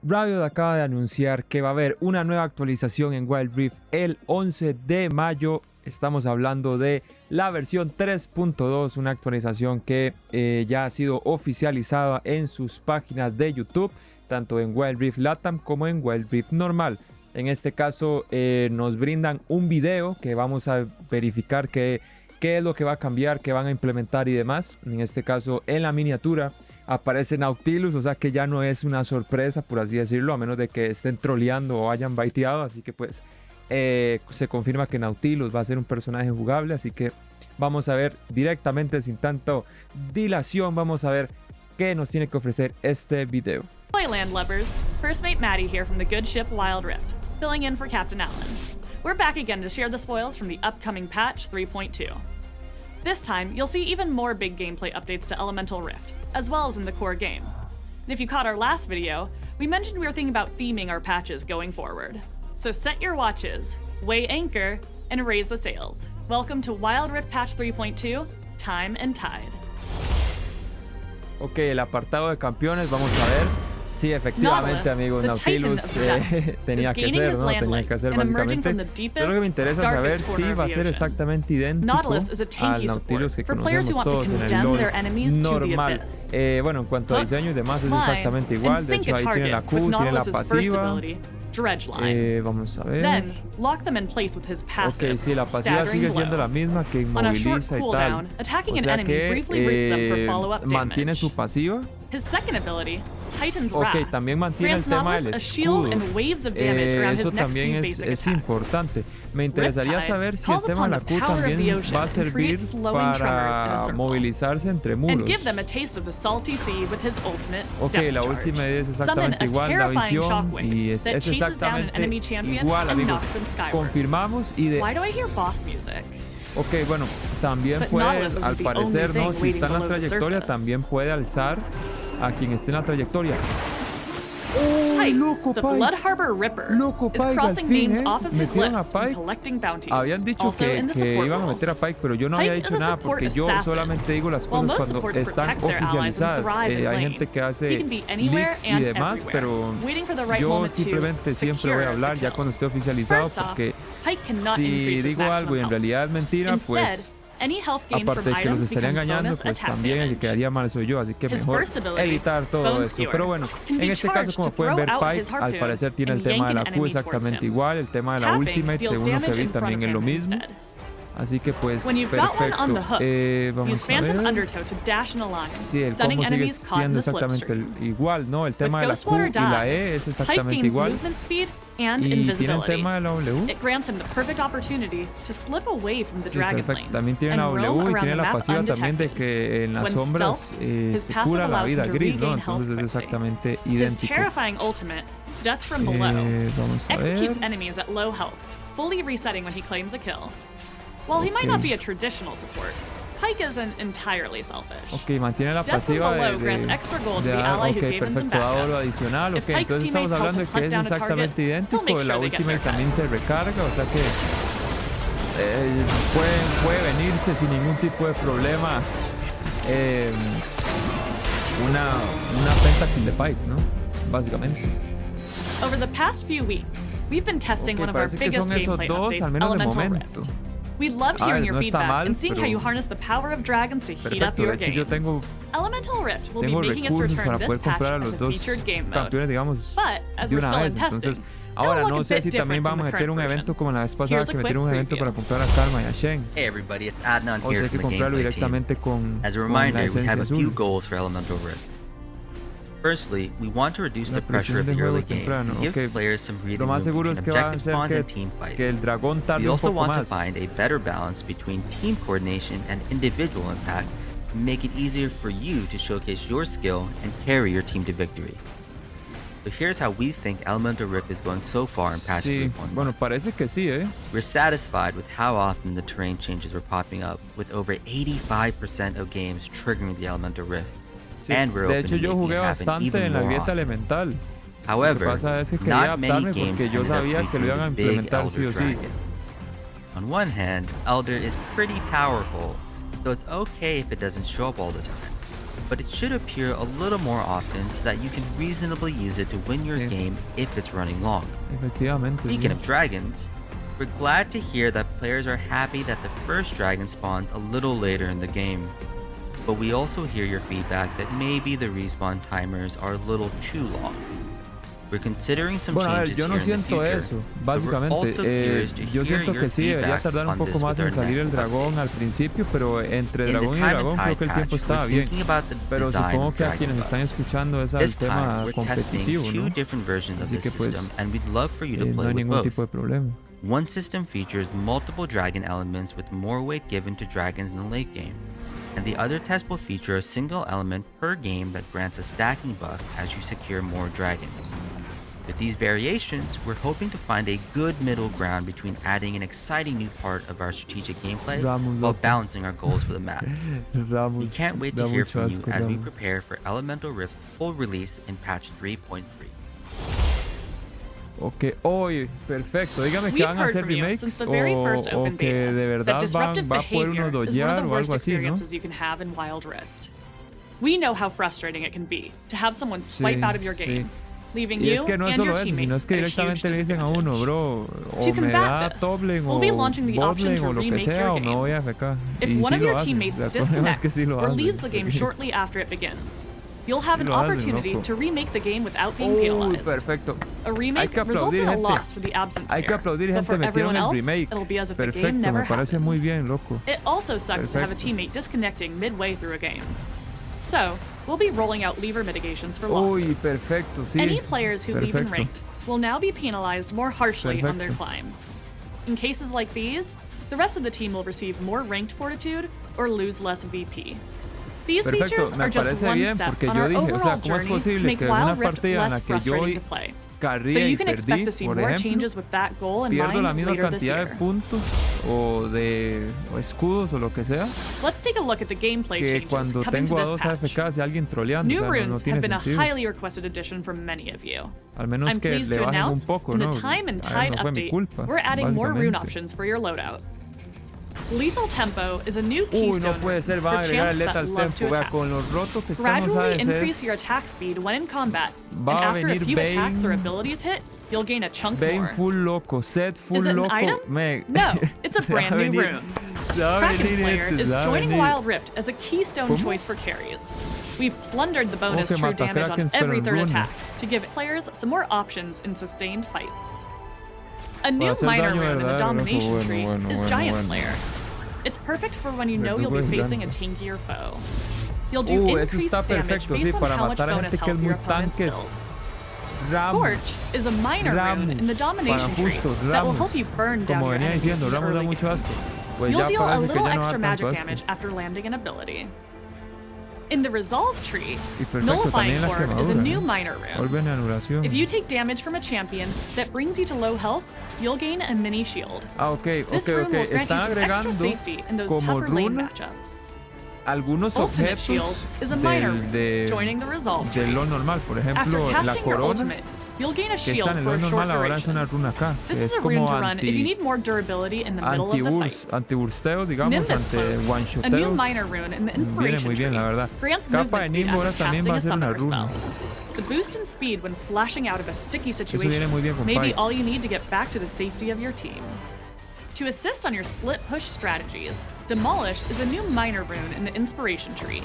Riot acaba de anunciar que va a haber una nueva actualización en Wild Rift el 11 de mayo. Estamos hablando de la versión 3.2, una actualización que ya ha sido oficializada en sus páginas de YouTube, tanto en Wild Rift Latam como en Wild Rift normal. En este caso nos brindan un video que vamos a verificar qué es lo que va a cambiar, qué van a implementar y demás. En este caso, en la miniatura aparece Nautilus, o sea que ya no es una sorpresa, por así decirlo, a menos de que estén troleando o hayan baiteado. Así que pues se confirma que Nautilus va a ser un personaje jugable, así que vamos a ver directamente, sin tanto dilación, vamos a ver qué nos tiene que ofrecer este video. Ahoy land lubbers, First Mate Maddie here from the good ship Wild Rift, filling in for Captain Allen. We're back again to share the spoils from the upcoming patch 3.2. This time, you'll see even more big gameplay updates to Elemental Rift, as well as in the core game. And if you caught our last video, we mentioned we were thinking about theming our patches going forward. So set your watches, weigh anchor, and raise the sails. Welcome to Wild Rift Patch 3.2, Time and Tide. Ok, el apartado de campeones, vamos a ver. Sí, efectivamente, amigos, Nautilus tenía que ser, ¿no? Tenía que ser básicamente. Solo que me interesa saber si va a ser exactamente idéntico al Nautilus que conocemos todos en el LoL normal. Bueno, en cuanto a diseño y demás, es exactamente igual. De hecho, ahí tiene la Q, tiene la pasiva. Vamos a ver. Ok, sí, la pasiva sigue siendo la misma, que inmoviliza y tal. O sea que mantiene su pasiva. Ok, también mantiene el tema del escudo. Eso también es importante. Me interesaría saber si el tema de la Q también va a servir para movilizarse entre muros. Ok, la última es exactamente igual, la visión, y es exactamente igual, amigos. Confirmamos y de... Ok, bueno, también puede, al parecer, ¿no? Si está en la trayectoria, también puede alzar a quien esté en la trayectoria. ¡Oh, loco, Pyke! ¡Loco, Pyke! Al fin, metieron a Pyke. Habían dicho que iban a meter a Pyke, pero yo no había dicho nada porque yo solamente digo las cosas cuando están oficializadas. Hay gente que hace leaks y demás, pero yo simplemente siempre voy a hablar ya cuando esté oficializado, porque si digo algo y en realidad es mentira, pues... aparte de que los estaría engañando, pues también el que quedaría mal soy yo, así que mejor evitar todo eso. Pero bueno, en este caso, como pueden ver, Pyke al parecer tiene el tema de la Q exactamente igual, el tema de la Ultimate, según lo que vi, también es lo mismo. Así que pues, perfecto. Vamos a ver. Sí, el combo sigue siendo exactamente igual, ¿no? El tema de la Q y la E es exactamente igual. Y tiene el tema de la W. Sí, perfecto. También tiene la W y tiene la pasiva también de que en las sombras se cura la vida gris, ¿no? Entonces es exactamente idéntico. Vamos a ver. While he might not be a traditional support, Pyke isn't entirely selfish. Ok, mantiene la pasiva ok, perfecto, da oro adicional. Ok, entonces estamos hablando de que es exactamente idéntico. La Ultimate también se recarga, o sea que puede venirse sin ningún tipo de problema una pentakill de Pyke, ¿no? Básicamente. Over the past few weeks, we've been testing one of our biggest gameplay updates, Elemental Rift. We loved hearing your feedback and seeing how you harness the power of dragons to heat up your games. Elemental Rift will be making its return this patch as a featured game mode. But, as we're still in testing, ahora no sé si también vamos a meter un evento como la vez pasada, que metieron un evento para comprar a Karma y a Shen. Hey everybody, it's Adnan O here sea, hay que from the comprarlo gameplay directamente team. con As a la reminder, we esencia have a few azul. goals for Elemental Rift. Firstly, we want to reduce La the pressure of presión the de early juego game temprano. and give Okay. players some breathing Lo más room seguro between es que va a objective ser spawns and team que el fights. dragón We tarde un also poco want to más. find a better balance between team coordination and individual impact to make it easier for you to showcase your skill and carry your team to victory. So here's how we think Elemental Rift is going so far in patch Sí, 3.1. bueno, parece que sí, We're satisfied with how often the terrain changes are popping up, with over 85% of games triggering the Elemental Rift. Sí, And we're de open hecho, to yo making jugué it happen bastante even en la more grieta often. elemental. However, Lo que pasa es que quería not many adaptarme games porque yo ended up sabía que lo featuring iban a a big implementar sí Elder o sí. Dragon. On one hand, Elder is pretty powerful, so it's okay if it doesn't show up all the time. but it should appear a little more often so that you can reasonably use it to win your game if it's running long. Speaking of dragons, we're glad to hear that players are happy that the first dragon spawns a little later in the game. But we also hear your feedback that maybe the respawn timers are a little too long. We're considering some changes yo no here in the siento future, eso, but we're also básicamente. curious to Yo hear siento your que sí, debería feedback tardar un on poco this más with en our salir el next dragón update. al principio, pero entre In the dragón y Time dragón and creo que Tide el tiempo patch, estaba we're bien. thinking about the Pero design supongo of que a dragon quienes están buffs. escuchando es al This tema time, we're testing competitivo, two ¿no? different versions of Así this que pues, system, and we'd love for you to no play hay with ningún both. tipo de problema. One system features multiple dragon elements with more weight given to dragons in the late game, and the other test will feature a single element per game that grants a stacking buff as you secure more dragons. With these variations, we're hoping to find a good middle ground between adding an exciting new part of our strategic gameplay while balancing our goals for the map. We can't wait to hear from you as we prepare for Elemental Rift's full release in patch 3.3. Ok, oye, perfecto. Dígame que van a hacer remakes o que de verdad va a poder uno doyear o algo así, ¿no? We know how frustrating it can be to have someone swipe out of your game, leaving y you es que no es and solo your eso, sino teammates es que at a directamente huge le dicen a uno, disadvantage. bro, To o me da combat this, top lane we'll o be launching the bot option lane to o lo que remake sea your o me voy games. AFK. If Y one sí of lo your hacen, teammates el problema es que disconnects sí lo or hacen. leaves the game shortly after it begins, you'll have an Sí lo hacen, opportunity loco. to remake the game without being Uy, penalized. perfecto. A Hay remake que results aplaudir, in a gente. loss for the absent Hay que player, aplaudir, but gente, for metieron everyone el else, remake. it'll be as if the Perfecto, game never me parece happened. muy bien, loco. It also sucks to have a Perfecto. teammate disconnecting midway through a game. So, we'll be rolling out lever mitigations for losses. Uy, perfecto, sí. Any players who leave in Perfecto. ranked will now be penalized more harshly on their Perfecto. climb. In cases like these, the rest of the team will receive more ranked fortitude or lose less VP. These features Perfecto, me are just parece one bien step porque on yo our dije, o overall sea, ¿cómo es journey to posible make que en una Wild Rift partida en less la que yo frustrating to play? So carría you y can expect to perdí, see por more ejemplo, changes with that goal in pierdo la mind misma later this cantidad de year. puntos o de escudos o lo que sea Let's take a look at the gameplay que changes cuando coming to tengo a this dos patch. AFK y alguien troleando, New o sea, no runes tiene have been a sentido. highly requested addition from many of you. Al menos I'm que pleased le to bajen un announce, poco, in ¿no? the Time and A ver, Tide no fue mi update, culpa, we're adding more rune básicamente. options for your loadout. Lethal Tempo is a new Uy, keystone no puede ser, for van a agregar el champs that Lethal love to Tempo. Vea, attack. con los rotos que están los Gradually increase ADCs, your attack speed when in combat, and va a after a venir few attacks or Bane. abilities hit, you'll gain a chunk Bane more. full loco, Set full Is it an loco. item? No, it's a Se va brand new venir- rune. se va a Kraken venir Slayer este, is se va a joining venir. Wild Rift as a keystone ¿Cómo? choice for carries. We've plundered the bonus que true mata damage on Krakens, pero every en third rune. attack to give players some more options in sustained fights. A new hacer minor daño rune in the verdadero, domination bueno, tree bueno, is bueno, Giant bueno. Slayer. It's perfect for when you Me know you'll be estoy facing a jugando. tankier foe. You'll do Eso increased está damage perfecto, based sí, on para how much matar a bonus gente que es health your muy opponents tanque. build. Ramos, Scorch is a minor rune in the domination para tree justo, that will Ramos. help you burn down Como your venía enemies diciendo, in the Ramos da early mucho game. asco. Pues You'll ya deal a parece que little ya no da extra tanto magic asco. damage after landing an ability. In the Resolve tree, Y perfecto, Nullifying también la Form is a quemadura, new ¿no? minor rune. Vuelve en anulación. If you take damage from a champion that brings you to low health, you'll gain a mini shield. Ah, ok, This ok, rune ok. will grant you Están some extra agregando safety in those como tougher lane runa matchups. algunos Ultimate Shield objetos is a minor rune, de joining the Resolve tree. lo normal. Por After ejemplo, la casting your corona, ultimate, you'll gain a que shield está en el for a lo short normal, ahora es una duration. runa acá. This Que is es a rune como to run if you need more durability in the middle of the fight. antibursteo, digamos, Nimbus ante Cloak, a new one-shoteos. minor rune in the Viene Inspiration muy bien, tree, la verdad. grants Capa movement de speed Nimbo ahora after también casting va a a ser una summoner runa. spell. The boost in speed when flashing out of a sticky Eso situation viene muy bien con may be Pyke. all you need to get back to the safety of your team. To assist on your split push strategies, Demolish is a new minor rune in the Inspiration tree.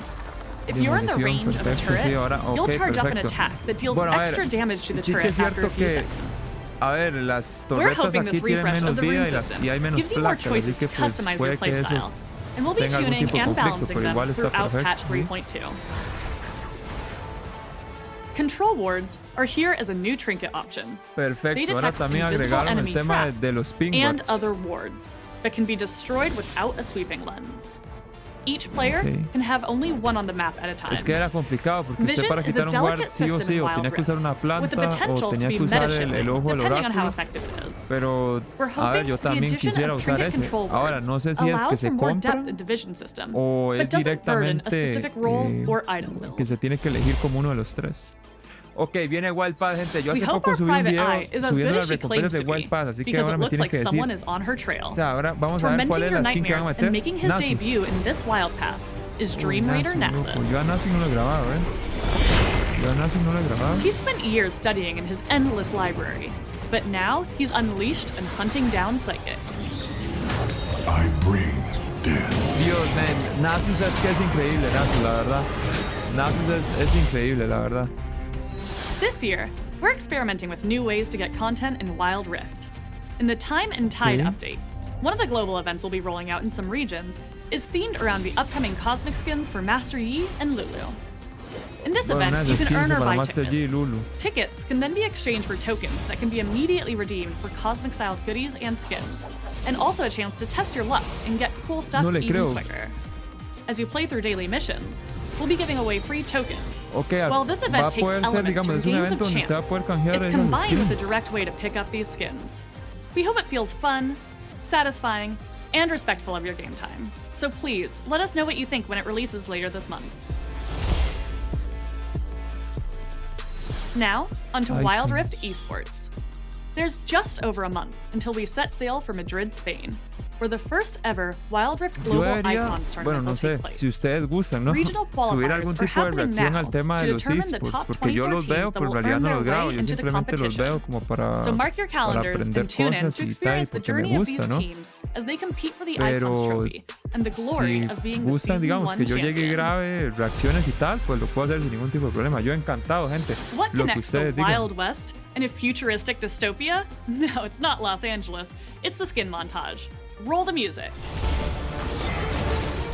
If you're in the Demolición, range of a perfecto, turret, sí, ahora, you'll ok, charge up an perfecto. attack that deals Bueno, a ver, extra damage to the sí que es turret after a cierto few que, seconds. a ver, las We're torretas hoping this aquí tienen refresh menos of the rune vida system y hay menos gives you more placas, choices así to que pues customize your puede que eso playstyle, and we'll be tenga algún tuning tipo de and conflicto, balancing pero them igual está throughout perfecto. patch 3.2. Control wards are here as a new trinket option. They Perfecto, ahora detect también invisible agregaron enemy el tema traps de los ping and wards. other wards that can be destroyed without a sweeping lens. Each player Ok. can have only one on the map at a time. Es que era complicado porque usted Vision para is a quitar un guard delicate sí o system sí, in o Wild tenía que usar una Rift, with the planta o potential to tenía be que usar meta-shifting, el ojo del depending on how oráculo. effective it is. Pero, We're a ver, hoping yo the también addition quisiera of usar trinket ese. control Ahora, wards no sé si es que allows se for more depth compran in the vision system, o but es doesn't burden a directamente specific role or item que build. se tiene que elegir como uno de los tres. Ok, viene Wild Pass, gente. Yo hace poco subí un video subiendo las recompensas de Wild Pass, así que ahora me tienen que decir. O sea, ahora vamos a ver cuál es la skin que van a meter. Nasus. Yo a Nasus no lo he grabado, He spent years studying in his endless library, but now he's unleashed and hunting down psychics. I bring death. Dios, man, Nasus es que es increíble, Nasus, la verdad. Nasus es increíble, la verdad. This year, we're experimenting with new ways to get content in Wild Rift. In the Time and Tide update, one of the global events we'll be rolling out in some regions is themed around the upcoming cosmic skins for Master Yi and Lulu. In this event, you can earn or buy tickets. Tickets can then be exchanged for tokens that can be immediately redeemed for cosmic-style goodies and skins, and also a chance to test your luck and get cool stuff even quicker. As you play through daily missions, we'll be giving away free tokens. While this event takes elements from games of chance, it's combined with a direct way to pick up these skins. We hope it feels fun, satisfying, and respectful of your game time. So please, let us know what you think when it releases later this month. Now, onto Wild Rift Esports. There's just over a month until we set sail for Madrid, Spain, where the first ever Wild Rift Global Icons Tournament will take place. Si ustedes gustan, ¿no? Subir algún tipo de reacción al tema de los esports, porque yo los veo, pero en realidad no los grabo, yo simplemente los veo como para aprender cosas y tal, porque me gusta, ¿no? Pero si gustan, digamos, que yo llegue y grabe reacciones y tal, pues lo puedo hacer sin ningún tipo de problema. Yo encantado, gente, lo que ustedes digan. Wild West and a futuristic dystopia? No, it's not Los Angeles. It's the skin montage. Roll the music.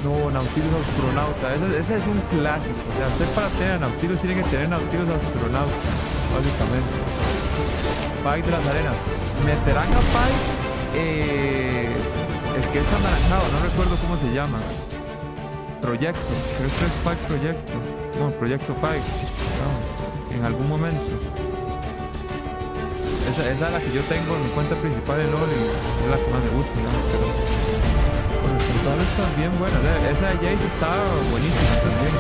No, Nautilus astronauta. Ese es un clásico. O sea, usted para tener a Nautilus tiene que tener Nautilus astronauta, básicamente. Pyke de las arenas. Meterán a Pyke, el que es anaranjado, no recuerdo cómo se llama. Proyecto. Creo que es Pyke Proyecto. No, Proyecto Pyke. No, en algún momento. Esa es la que yo tengo en mi cuenta principal de LOL y es la que más me gusta, ¿no? Pero bueno, todas están bien buenas. Esa de Jace está buenísima también.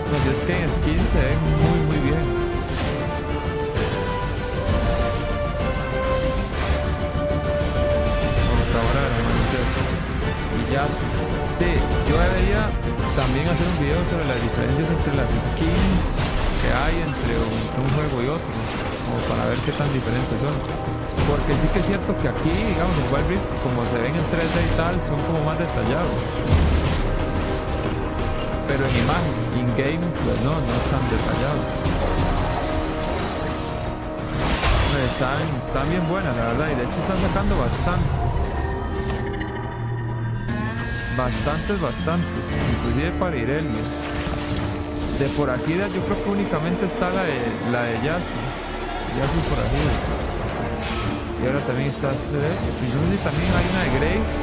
No, es que en skin se ven muy bien. Vamos ahora a amanecer. Y ya, sí, yo debería también hacer un video sobre las diferencias entre las skins que hay entre un juego y otro, como para ver qué tan diferentes son. Porque sí que es cierto que aquí, digamos, en Wild Rift, como se ven en 3D y tal, son como más detallados. Pero en imagen, in-game, pues no están detallados. Están bien buenas, la verdad, y de hecho están sacando bastantes, inclusive para Irelia. De por aquí yo creo que únicamente está la de Yasu por aquí. Y ahora también está y no sé si también hay una de Graves.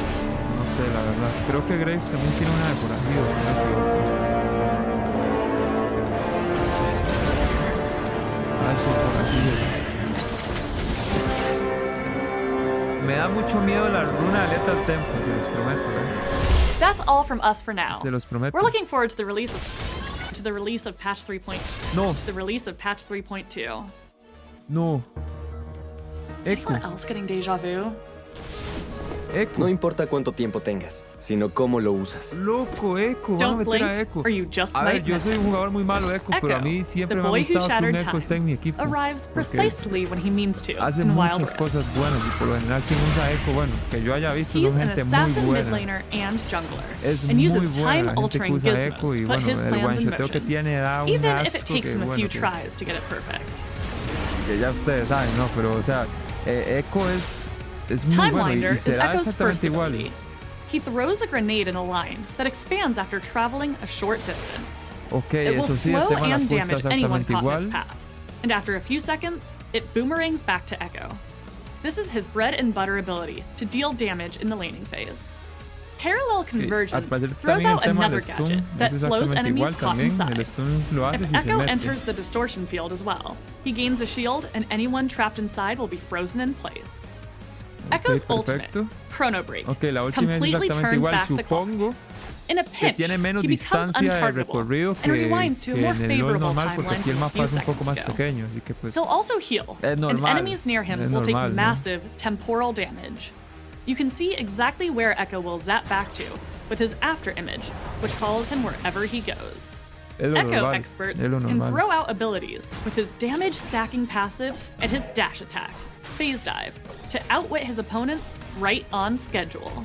No sé, la verdad. Creo que Graves también tiene una de por aquí. Sí, por aquí. Me da mucho miedo la runa de Lethal Tempo, se los prometo. That's all from us for now. Se los prometo. We're looking forward to the release of patch 3.2. No. To the release of patch 3.2. No. Is anyone else getting déjà vu? Ekko. No importa cuánto tiempo tengas, sino cómo lo usas. Loco, Ekko. Vamos a meter a Ekko. A ver, yo soy un jugador muy malo, Ekko, pero a mí siempre me ha gustado que un Ekko esté en mi equipo. Arrives precisely when he means to. Hace muchas cosas buenas y por lo general quien usa Ekko, bueno, que yo haya visto son gente muy buena. Es muy buena la gente que usa Ekko y bueno, el one-shoteo que tiene da un asco que bueno, que ya ustedes saben, ¿no? Pero o sea, Ekko es muy bueno y será exactamente igual. He throws a grenade in a line that expands after traveling a short distance. Okay, it will eso sí, slow el tema and de la damage anyone caught igual. in its path. And after a few seconds, it boomerangs back to Ekko. This is his bread and butter ability to deal damage in the laning phase. Parallel Convergence throws out another gadget that slows enemies caught inside. If Ekko enters the distortion field as well, he gains a shield and anyone trapped inside will be frozen in place. Ekko's ultimate, Chrono Break, completely turns back the clock. que tiene menos distancia de recorrido que en el LoL normal, porque aquí el mapa es un poco más pequeño, así que pues He'll also heal, es normal, and enemies near him will take massive temporal damage. You can see exactly where Ekko will zap back to with his after image, which follows him wherever he goes. Ekko experts can throw out abilities with his damage stacking passive and his dash attack, phase dive, to outwit his opponents right on schedule.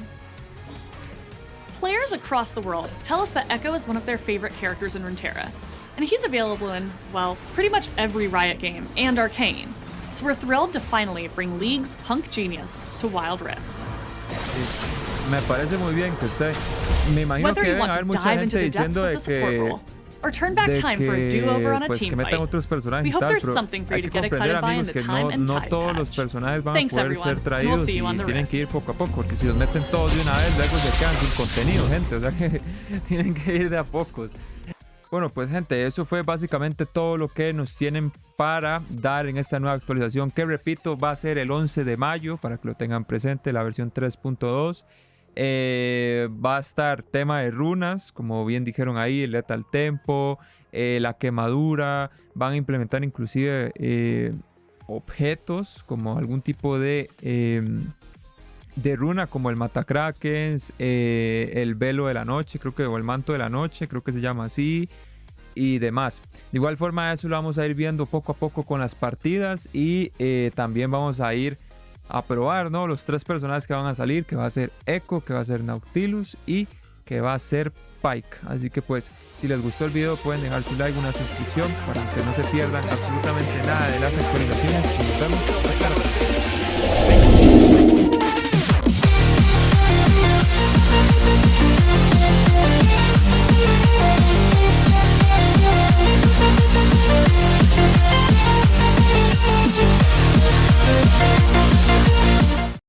Players across the world tell us that Ekko is one of their favorite characters in Runeterra, and he's available in, well, pretty much every Riot game and Arcane. So we're thrilled to finally bring League's punk genius to Wild Rift. Me parece muy bien que usted, me imagino que deben haber mucha gente diciendo de que or turn back time for a do-over on a team que metan otros personajes we y hope tal, there's pero something for you to hay que get excited comprender, by in amigos, the que time and no tide todos los patch. personajes van Thanks, a poder everyone. ser traídos We'll see you y on the tienen rift. que ir poco a poco, porque si los meten todos de una vez, luego se quedan sin contenido, gente, o sea que tienen que ir de a pocos. Bueno, pues gente, eso fue básicamente todo lo que nos tienen para dar en esta nueva actualización, que repito, va a ser el 11 de mayo, para que lo tengan presente, la versión 3.2. Va a estar tema de runas, como bien dijeron ahí, el letal tempo, la quemadura, van a implementar inclusive objetos como algún tipo de runa, como el matacrakens, el velo de la noche, creo que, o el manto de la noche, creo que se llama así, y demás. De igual forma, eso lo vamos a ir viendo poco a poco con las partidas, y también vamos a ir a probar, ¿no?, los 3 personajes que van a salir, que va a ser Ekko, que va a ser Nautilus y que va a ser Pyke. Así que pues, si les gustó el video, pueden dejar su like, una suscripción, para que no se pierdan absolutamente nada de las actualizaciones. Nos vemos. Hasta la próxima.